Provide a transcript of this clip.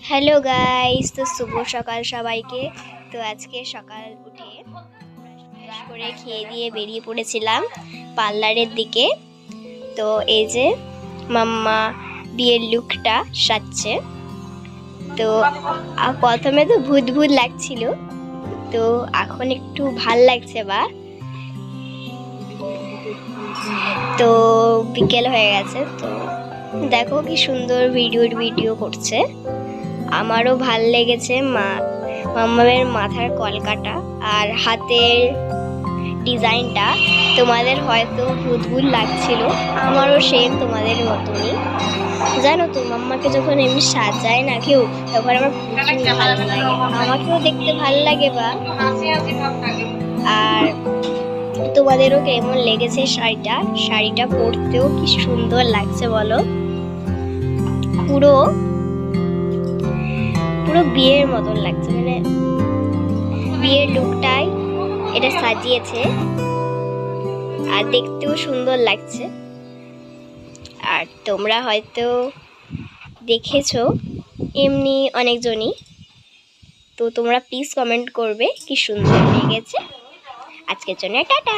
Hello guys, তো শুভ সকাল সবাইকে। তো আজকে সকাল উঠে ব্রাশ করে খেয়ে দিয়ে বেরিয়ে পড়েছিলাম পার্লারের দিকে। তো এই যে মাম্মা বিয়ের লুকটা সাজছে। তো প্রথমে তো ভূত ভূত লাগছিল, তো এখন একটু ভাল লাগছে। তো বিকেল হয়ে গেছে, তো দেখো কি সুন্দর ভিডিও করছে। আমারও ভাল লেগেছে মাম্মামের মাথার কলকাটা আর হাতের ডিজাইনটা। তোমাদের হয়তো ভূত ভূত লাগছিল, আমারও সেম তোমাদের মতনই। জানো তো, মাম্মাকে যখন এমনি সাজায় না কেউ, তখন আমার প্রচুর ভালো লাগে, আমাকেও দেখতে ভালো লাগে। আর তোমাদেরও কেমন লেগেছে শাড়িটা পরতেও কি সুন্দর লাগছে বলো। পুরো বিয়ের মতন লাগছে, মানে বিয়ের লুকটাই এটা সাজিয়েছে আর দেখতেও সুন্দর লাগছে। আর তোমরা হয়তো দেখেছো এমনি অনেকজনই, তো তোমরা প্লিজ কমেন্ট করবে কি সুন্দর লেগেছে। আজকের জন্য টাটা।